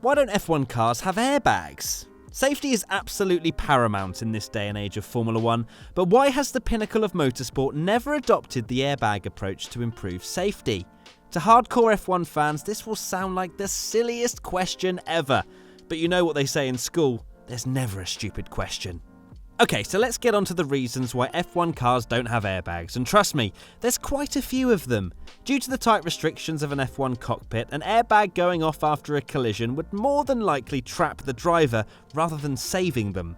Why don't F1 cars have airbags? Safety is absolutely paramount in this day and age of Formula 1, but why has the pinnacle of motorsport never adopted the airbag approach to improve safety? To hardcore F1 fans, this will sound like the silliest question ever, but you know what they say in school, there's never a stupid question. Okay, so let's get on to the reasons why F1 cars don't have airbags, and trust me, there's quite a few of them. Due to the tight restrictions of an F1 cockpit, an airbag going off after a collision would more than likely trap the driver rather than saving them.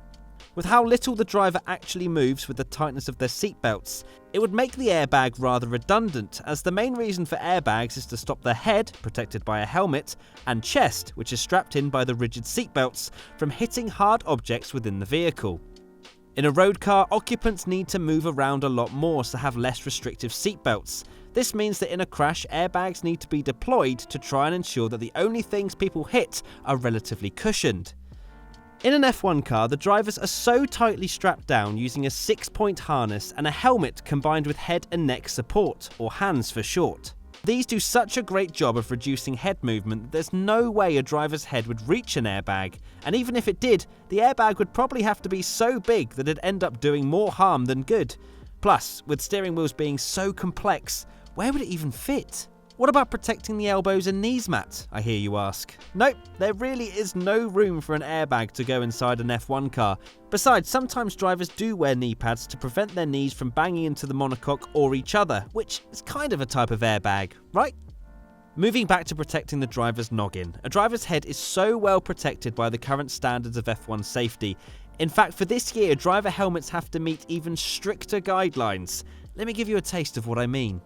With how little the driver actually moves with the tightness of their seatbelts, it would make the airbag rather redundant, as the main reason for airbags is to stop the head, protected by a helmet, and chest, which is strapped in by the rigid seatbelts, from hitting hard objects within the vehicle. In a road car, occupants need to move around a lot more to have less restrictive seatbelts. This means that in a crash, airbags need to be deployed to try and ensure that the only things people hit are relatively cushioned. In an F1 car, the drivers are so tightly strapped down using a 6-point harness and a helmet combined with head and neck support, or hands for short. These do such a great job of reducing head movement that there's no way a driver's head would reach an airbag, and even if it did, the airbag would probably have to be so big that it'd end up doing more harm than good. Plus, with steering wheels being so complex, where would it even fit? What about protecting the elbows and knees, Matt? I hear you ask. Nope, there really is no room for an airbag to go inside an F1 car. Besides, sometimes drivers do wear knee pads to prevent their knees from banging into the monocoque or each other, which is kind of a type of airbag, right? Moving back to protecting the driver's noggin, a driver's head is so well protected by the current standards of F1 safety. In fact, for this year, driver helmets have to meet even stricter guidelines. Let me give you a taste of what I mean.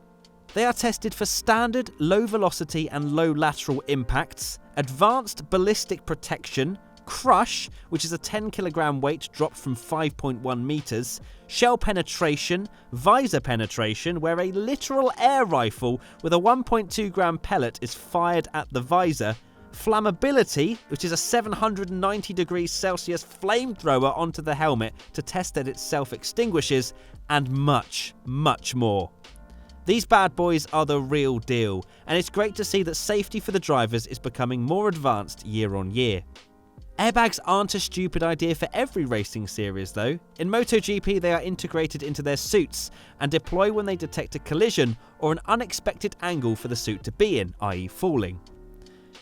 They are tested for standard low velocity and low lateral impacts, advanced ballistic protection, crush, which is a 10 kilogram weight dropped from 5.1 meters, shell penetration, visor penetration, where a literal air rifle with a 1.2 gram pellet is fired at the visor, flammability, which is a 790 degrees Celsius flamethrower onto the helmet to test that it self-extinguishes, and much, much more. These bad boys are the real deal, and it's great to see that safety for the drivers is becoming more advanced year on year. Airbags aren't a stupid idea for every racing series though. In MotoGP they are integrated into their suits and deploy when they detect a collision or an unexpected angle for the suit to be in, i.e. falling.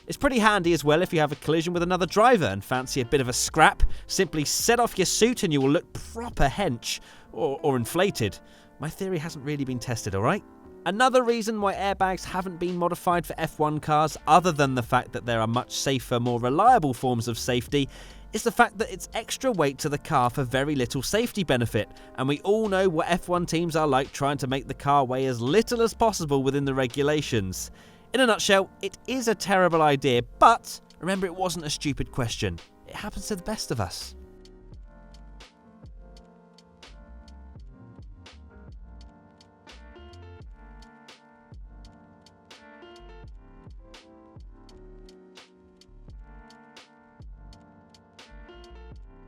It's pretty handy as well if you have a collision with another driver and fancy a bit of a scrap. Simply set off your suit and you will look proper hench, or inflated. My theory hasn't really been tested, alright? Another reason why airbags haven't been modified for F1 cars, other than the fact that there are much safer, more reliable forms of safety, is the fact that it's extra weight to the car for very little safety benefit, and we all know what F1 teams are like trying to make the car weigh as little as possible within the regulations. In a nutshell, it is a terrible idea, but remember, it wasn't a stupid question. It happens to the best of us.